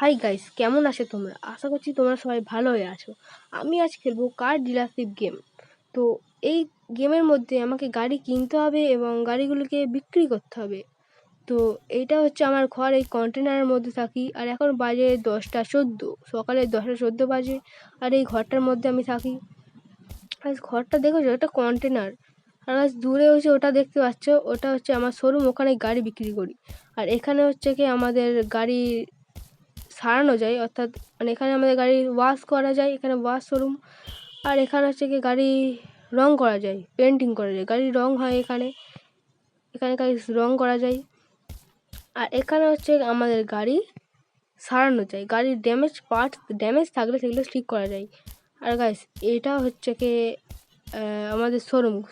Hi guys, কেমন আছো তোমরা? আশা করছি তোমরা সবাই ভালোই আছো। আমি আজ খেলবো কার ডিলারশিপ গেম। তো এই গেমের মধ্যে আমাকে গাড়ি কিনতে হবে এবং গাড়িগুলোকে বিক্রি করতে হবে। তো এইটা হচ্ছে আমার ঘর, এই কন্টেনারের মধ্যে থাকি। আর এখন বাজে 10টা 14, সকালে 10টা 14 বাজে। আর এই ঘরটার মধ্যে আমি থাকি। আজ ঘরটা দেখেছো, একটা কন্টেনার। আর আজ দূরে হচ্ছে ওটা দেখতে পাচ্ছ, ওটা হচ্ছে আমার শোরুম, ওখানে গাড়ি বিক্রি করি। আর এখানে হচ্ছে কি আমাদের গাড়ি সারানো যায়, অর্থাৎ মানে এখানে আমাদের গাড়ি ওয়াশ করা যায়, এখানে ওয়াশ শোরুম। আর এখানে হচ্ছে কি গাড়ি রং করা যায়, পেন্টিং করা যায়, গাড়ির রং হয় এখানে। এখানে গাড়ি রং করা যায়। আর এখানে হচ্ছে আমাদের গাড়ি সারানো যায়, গাড়ির ড্যামেজ থাকলে সেগুলো ঠিক করা যায়। আর গাইস, এটা হচ্ছে কি আমাদের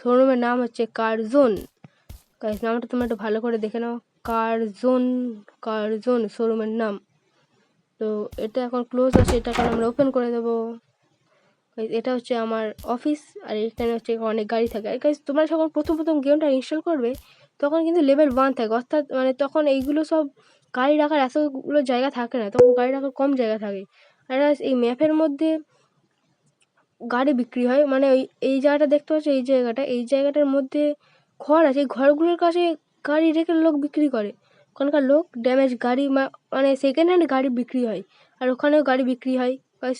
শোরুমের নাম হচ্ছে কার জোন। গাইস, নামটা তোমরা একটু ভালো করে দেখে নাও। কার জোন শোরুমের নাম। তো এটা এখন ক্লোজ আছে, এটা এখন আমরা ওপেন করে দেবো। এটা হচ্ছে আমার অফিস। আর এখানে হচ্ছে অনেক গাড়ি থাকে। আর গাইস, তোমরা যখন প্রথম গেমটা ইনস্টল করবে তখন কিন্তু লেভেল 1 থাকে, অর্থাৎ মানে তখন এইগুলো সব গাড়ি রাখার এতগুলো জায়গা থাকে না, তখন গাড়ি রাখার কম জায়গা থাকে। আর guys, এই ম্যাপের মধ্যে গাড়ি বিক্রি হয়, মানে এই জায়গাটা দেখতে পাচ্ছ, এই জায়গাটার মধ্যে ঘর আছে। এই ঘরগুলোর কাছে গাড়ি রেখে লোক বিক্রি করে। ওখানকার লোক ড্যামেজ গাড়ি মানে সেকেন্ড হ্যান্ড গাড়ি বিক্রি হয়। আর ওখানেও গাড়ি বিক্রি হয়।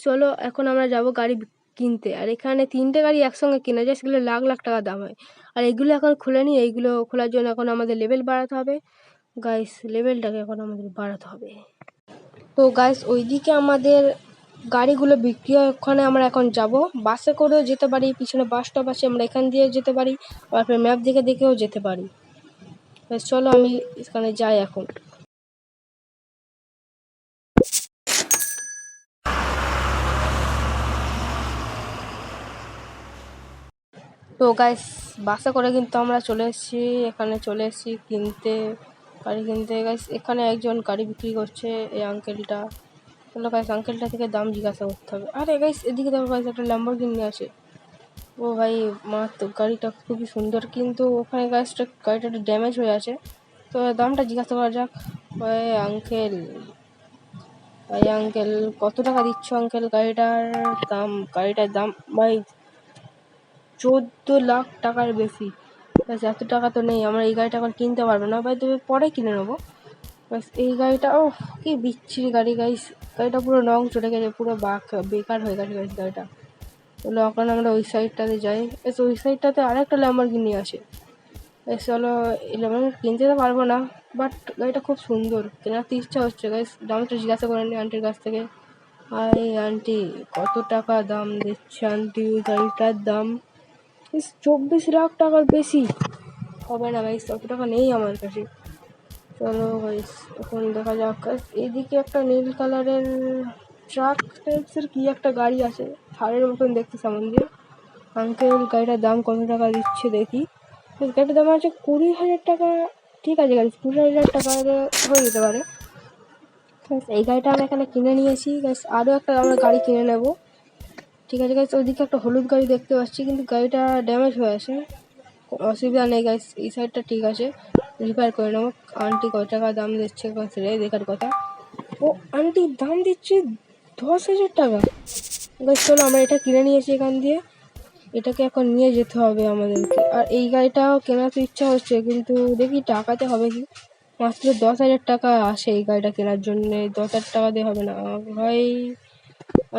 চলো এখন আমরা যাব গাড়ি কিনতে। আর এখানে 3টে গাড়ি একসঙ্গে কেনা যায়, সেগুলো লাখ লাখ টাকা দাম হয়। আর এগুলো এখন খুলে নিই, এইগুলো খোলার জন্য এখন আমাদের লেভেল বাড়াতে হবে। গাইস, লেভেলটাকে এখন আমাদের বাড়াতে হবে। তো গাইস, ওইদিকে আমাদের গাড়িগুলো বিক্রি হয়, ওখানে আমরা এখন যাব। বাসে করেও যেতে পারি, পিছনে বাস স্টপ আছে, আমরা এখান দিয়ে যেতে পারি। আবার ম্যাপ দেখেও যেতে পারি। চলো আমি এখানে যাই এখন। তো গাইস, বাসে করে কিন্তু আমরা চলে এসেছি, এখানে চলে এসেছি গাড়ি কিনতে। গাইস, এখানে একজন গাড়ি বিক্রি করছে, এই আঙ্কেলটা। চলো গাইস, আঙ্কেলটা থেকে দাম জিজ্ঞাসা করতে হবে। আরে গাইস, এদিকে দেখো গাইস, একটা ল্যাম্বরগিনি আছে। ও ভাই, তো গাড়িটা খুবই সুন্দর, কিন্তু ওখানে গাড়িটা একটু ড্যামেজ হয়ে আছে। তো দামটা জিজ্ঞাসা করা যাক। ভাই আঙ্কেল, কত টাকা দিচ্ছ আঙ্কেল? গাড়িটার দাম ভাই 14 লাখ টাকার বেশি। এত টাকা তো নেই, আমরা এই গাড়িটা এখন কিনতে পারবো না ভাই, তবে পরে কিনে নেবো। এই গাড়িটা, ও কি বিচ্ছিরি গাড়ি গাইস। গাড়িটা পুরো রং চলে গেছে, পুরো বেকার হয়ে গেছে গাইস গাড়িটা। চলো এখন আমরা ওই সাইডটাতে যাই। ওই সাইডটাতে আরেকটা ল্যাম্বরগিনি আছে। চলো, এই ল্যাম্বরগিনি কিনতে তো পারবো না, বাট গাড়িটা খুব সুন্দর, কেনার তো ইচ্ছা হচ্ছে গাইস। দামটা জিজ্ঞাসা করে নি আন্টির কাছ থেকে। আরে আন্টি, কত টাকা দাম দিচ্ছে আন্টি ওই গাড়িটার দাম? 24 লাখ টাকার বেশি হবে না গাইস, অত টাকা নেই আমার কাছে। চলো গাইস, এখন দেখা যাক। এইদিকে একটা নীল কালারের ট্রাক টাইপসের কি একটা গাড়ি আছে, থারের মতন দেখতে সামনে দিয়ে। আঙ্কেল, গাড়িটার দাম কত টাকা দিচ্ছে দেখি। গাড়িটার দাম আছে 20,000 টাকা। ঠিক আছে গাইস, 20,000 টাকা হয়ে যেতে পারে। এই গাড়িটা আমরা এখানে কিনে নিয়েছি গাইস, আরও একটা আমরা গাড়ি কিনে নেবো। ঠিক আছে গাইস, ওইদিকে একটা হলুদ গাড়ি দেখতে পাচ্ছি, কিন্তু গাড়িটা ড্যামেজ হয়ে আছে। অসুবিধা নেই গাইস, এই সাইডটা ঠিক আছে, রিপেয়ার করে নেবো। আন্টি কত টাকা দাম দিচ্ছে সেটাই দেখার কথা। ও, আন্টি দাম দিচ্ছে 10,000 টাকা। গাইস, চলো আমরা এটা কিনে নিয়েছি এখান দিয়ে, এটাকে এখন নিয়ে যেতে হবে আমাদেরকে। আর এই গাড়িটাও কেনার তো ইচ্ছা হচ্ছে, কিন্তু দেখি টাকাতে হবে কি। মাত্র 10,000 টাকা আসে এই গাড়িটা কেনার জন্যে, 10,000 টাকা দিয়ে হবে না ভাই।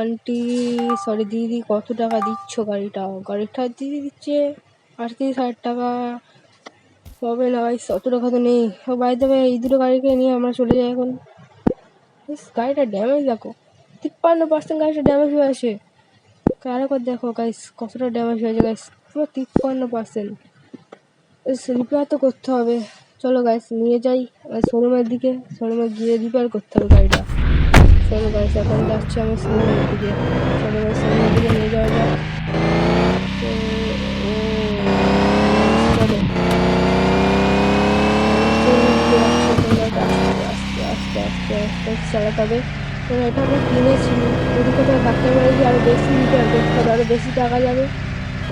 আন্টি, সরি দিদি, কত টাকা দিচ্ছ? গাড়িটা দিদি দিচ্ছে 38,000 টাকা। হবে না ভাই, 100 টাকা তো নেই। বাই দেবে, এই দুটো গাড়িকে নিয়ে আমরা চলে যাই এখন। গাড়িটা ড্যামেজ দেখো, 53% গাড়িটা ড্যামেজ হয়ে আছে। আরেকবার দেখো গাইস, কতটা ড্যামেজ হয়েছে গাইস, পুরো 53%। রিপেয়ার তো করতে হবে। চলো গাইস, নিয়ে যাই শোরুমের দিকে, শোরুমে গিয়ে রিপেয়ার করতে হবে গাড়িটা। চলো গাইস, এখন যাচ্ছি আমি শোরুমের দিকে। চলো গাইস, শোরুমের দিকে নিয়ে যাওয়া যাক। তো চলো আস্তে আস্তে চালাতে হবে। এটা আমরা কিনেছি, যদি কোথাও ডাক্তার বাড়ি গিয়ে আরও বেশি রিপেয়ার করতে হবে, আরও বেশি টাকা যাবে,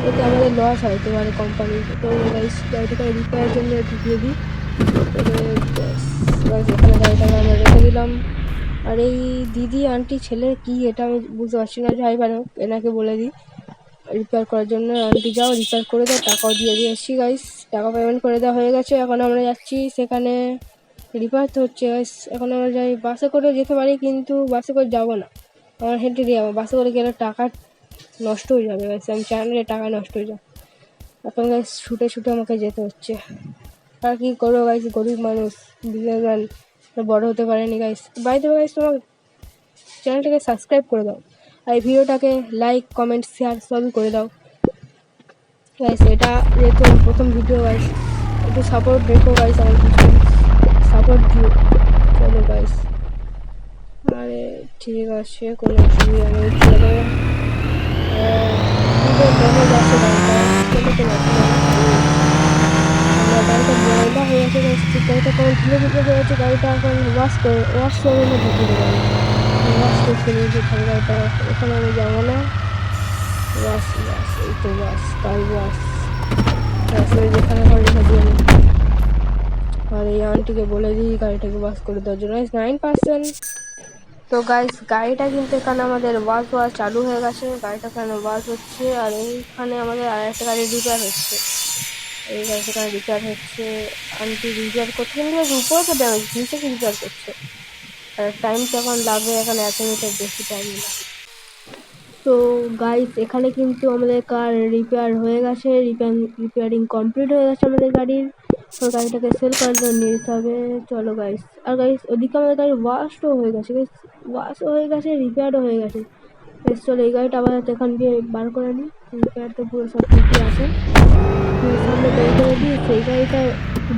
এতে আমাদের লস হয় তোমার কোম্পানি। তো গাড়িটাকে রিপেয়ারের জন্য ঢুকিয়ে দিই। এখানে গাড়িটাকে আমরা রেখে দিলাম। আর এই দিদি আন্টি ছেলে কি এটা আমি বুঝতে পারছি না, যাই পারো এনাকে বলে দিই রিপেয়ার করার জন্য। আন্টি যাও রিপেয়ার করে দাও, টাকাও দিয়ে এসেছি গাইস, টাকা পেমেন্ট করে দেওয়া হয়ে গেছে। এখন আমরা যাচ্ছি সেখানে, রিপেয়ার তো হচ্ছে গাইস। এখন আমরা যাই, বাসে করে যেতে পারি কিন্তু বাসে করে যাবো না, আমার হেঁটে দিয়ে যাবো। বাসে করে গেলে টাকা নষ্ট হয়ে যাবে গাইস, আমি চাই না যে টাকা নষ্ট হয়ে যায়। এখন গাইস ছুটে ছুটে আমাকে যেতে হচ্ছে, আর কি করবো গাইস, গরিব মানুষ, বিজনেসম্যান, বড় হতে পারেনি গাইস। বাড়িতে গাইস তোমার চ্যানেলটাকে সাবস্ক্রাইব করে দাও, আর এই ভিডিওটাকে লাইক কমেন্ট শেয়ার সবই করে দাও গাইস। এটা যেহেতু প্রথম ভিডিও গাইস, একটু সাপোর্ট রেখো গাইস, আমার কিছু সাপোর্ট দিও। চলো গাইস, আরে ঠিক আছে, কোনো অসুবিধা নেই, চলো। যাচ্ছে গাড়িটা, চলো তো যাচ্ছি আমরা। গাড়িটা ময়লা হয়ে গেছে গাইস, গাড়িটা কেমন ধীরে ধীরে হয়ে গেছে। গাড়িটা এখন ওয়াশ করে ঢুকিয়ে দেবো, ওয়াশ করতে নিয়েছি গাড়িটা, ওখানে আমি যাবো না। ওয়াশ ওয়াশ, এই তো ওয়াশ, কার ওয়াশ যেখানে ঘরে রেখে দিয়ে নি। আর এই আন্টিকে বলে দিই গাড়িটাকে ওয়াশ করে দেওয়ার জন্য 9%। তো গাইস গাড়িটা কিন্তু এখানে আমাদের ওয়াশ চালু হয়ে গেছে, গাড়িটা এখানে ওয়াশ হচ্ছে। আর এইখানে আমাদের আর একটা গাড়ি রিপেয়ার হচ্ছে, এই গাড়িটা এখানে রিপেয়ার হচ্ছে। আন্টি রিপেয়ার করছে কিন্তু উপরে তো ড্যামেজ, নিচে কি রিপেয়ার করছে। আর টাইম তো এখন লাগবে, এখানে 1 মিনিটের বেশি টাইম লাগে। তো গাইস এখানে কিন্তু আমাদের কার রিপেয়ার হয়ে গেছে, রিপেয়ারিং কমপ্লিট হয়ে গেছে আমাদের গাড়ির। তো গাড়িটাকে সেল করার জন্য নিয়ে যেতে হবে, চলো গাইস। আর গাইস ওদিকে আমাদের গাড়ি ওয়াশও হয়ে গেছে গাইস, ওয়াশও হয়ে গেছে, রিপেয়ারও হয়ে গেছে গাইস। চলো এই গাড়িটা আবার এখান দিয়ে বার করে নিই, রিপেয়ার তো পুরো সব ঠিকই আছে। সামনে বের করে দিই, সেই গাড়িটা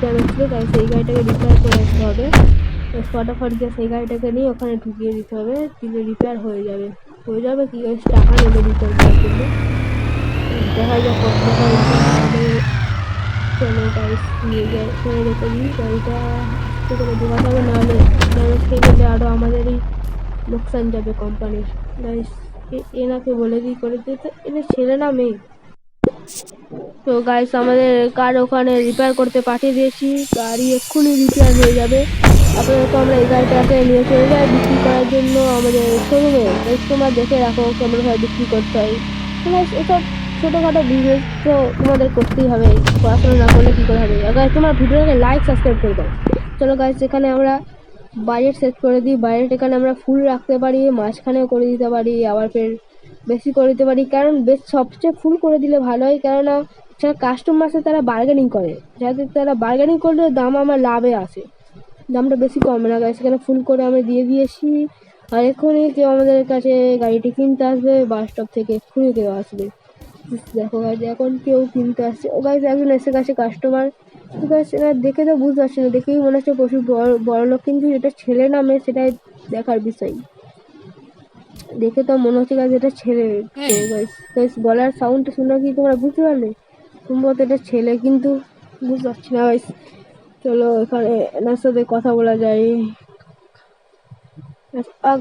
ড্যামেজ ছিল গাইস, সেই গাড়িটাকে রিপেয়ার করে আসতে হবে। ফটাফট গিয়ে সেই গাড়িটাকে নিয়ে ওখানে ঢুকিয়ে দিতে হবে, দিলে রিপেয়ার হয়ে যাবে। কি গাইস, টাকা নেবে রিপেয়ার করার জন্য, দেখা যাক কত টাকা হবে। চলো গাইস নিয়ে যাই, করে রেখে দিই গাড়িটা, আস্তে করে ঢোকাতে হবে, নাহলে ড্যামেজ খেয়ে গেলে আরও আমাদেরই লোকসান যাবে কোম্পানির। গাইস এনাকে বলে দিই করে দিতে, এদের ছেলে না মেয়ে। তো গাইস আমাদের কার ওখানে রিপেয়ার করতে পাঠিয়ে দিয়েছি, গাড়ি এক্ষুনি রিপেয়ার হয়ে যাবে। আপাতত আমরা এই গাড়িটাকে নিয়ে চলে যাই বিক্রি করার জন্য আমাদের শোরুমে। তোমরা দেখে রাখো কেমনভাবে বিক্রি করতে হয়। গাইস এসব ছোটোখাটো বিজনেস তো তোমাদের করতেই হবে, পড়াশোনা না করলে কী করে হবে। আর গাইস তোমার ভিডিওটাকে লাইক সাবস্ক্রাইব করে দাও। চলো গাইস এখানে আমরা বাজেট সেট করে দিই, বাজেট এখানে আমরা ফুল রাখতে পারি, মাঝখানেও করে দিতে পারি, আবার ফের বেশি করে দিতে পারি। কারণ সবচেয়ে ফুল করে দিলে ভালো হয়, কেননা যারা কাস্টমার আছে তারা বার্গেনিং করে, যাতে তারা বার্গেনিং করলে দাম আমার লাভে আসে, দামটা বেশি কমে না গাইস। এখানে ফুল করে আমরা দিয়ে দিয়েছি। আর এক্ষুনি কেউ আমাদের কাছে গাড়িটি কিনতে আসবে, বাস স্টপ থেকে এক্ষুনি কেউ আসবে। দেখো গাইস এখন কেউ কিনতে আসছে, ও গাইস একজন এসে গেছে কাস্টমার। গাইস এরা দেখে তো বুঝতে পারছি না, দেখেই মনে হচ্ছে প্রচুর বড় লোক, কিন্তু এটা ছেলে না মেয়ে সেটাই দেখার বিষয়। দেখে তো মনে হচ্ছে গাইস এটা ছেলে। তো গাইস গলার সাউন্ডটা শুনে কি তোমরা বুঝতে পারলে, সম্ভবত এটা ছেলে, কিন্তু বুঝতে পারছি না গাইস। চলো এখানে এনার সাথে কথা বলা যায়।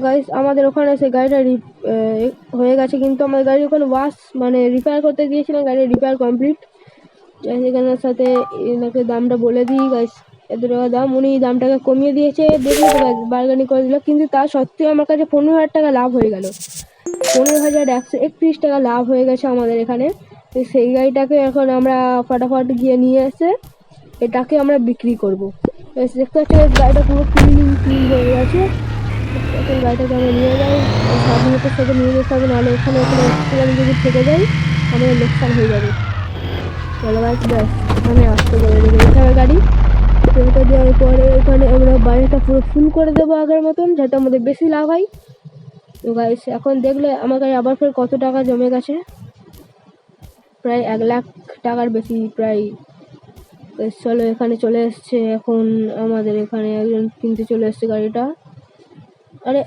গাইস আমাদের ওখানে এসে গাড়িটা হয়ে গেছে, কিন্তু আমাদের গাড়ি ওখানে ওয়াশ মানে রিপেয়ার করতে গিয়েছিলাম, গাড়ির রিপেয়ার কমপ্লিট। এখানের সাথে এনাকে দামটা বলে দিই গাইস, এত টাকা দাম, উনি দামটাকে কমিয়ে দিয়েছে, দেখলে তো গাইস বার্গেনিং করে দিল। কিন্তু তা সত্ত্বেও আমার কাছে 15,000 টাকা লাভ হয়ে গেল, 15,131 টাকা লাভ হয়ে গেছে আমাদের এখানে। তো সেই গাড়িটাকে এখন আমরা ফটাফট গিয়ে নিয়ে এসে এটাকে আমরা বিক্রি করবো। দেখতে পাচ্ছি গাড়িটা পুরো ক্লিন হয়ে গেছে। এখন গাড়িটাকে আমরা নিয়ে যাই, সাবধানতার সাথে নিয়ে যেতে হবে, নাহলে এখানে আমি যদি থেকে যাই আমাদের লোকসান হয়ে যাবে। চলো গাইস ব্যাস এখানে আসতে করে রেখে দিতে হবে গাড়ি, রেখে দেওয়ার পরে এখানে আমরা বাড়িটা পুরো ফুল করে দেবো আগের মতন, যাতে আমাদের বেশি লাভ হয়। তো গাইস এখন দেখলে আমার গাড়ি আবার ফের কত টাকা জমে গেছে, প্রায় 1 লাখ টাকার বেশি প্রায়। চলো এখানে চলে এসছে, এখন আমাদের এখানে একজন কিনতে চলে এসছে গাড়িটা। আরে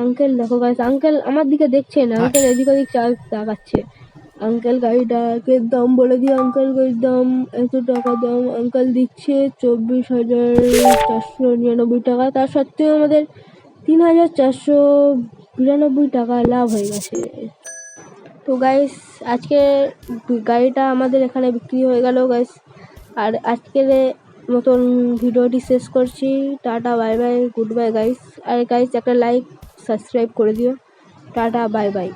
আঙ্কেল দেখো গাইস, আঙ্কেল আমার দিকে দেখছে না, আঙ্কেল এদিক ওদিক তাকাচ্ছে। আঙ্কেল গাড়িটাকে দাম বলে দিয়ে, আঙ্কেল গাড়ির দাম এত টাকা দাম আঙ্কেল দিচ্ছে 24,499 টাকা। তার সত্ত্বেও আমাদের 3,492 টাকা লাভ হয়ে গেছে। তো গাইস আজকে গাড়িটা আমাদের এখানে বিক্রি হয়ে গেল গাইস। আর আজকের মতন ভিডিওটি শেষ করছি। Tata, bye bye, good bye guys. আর গাইস একটা লাইক সাবস্ক্রাইব করে দিও। Tata, bye by.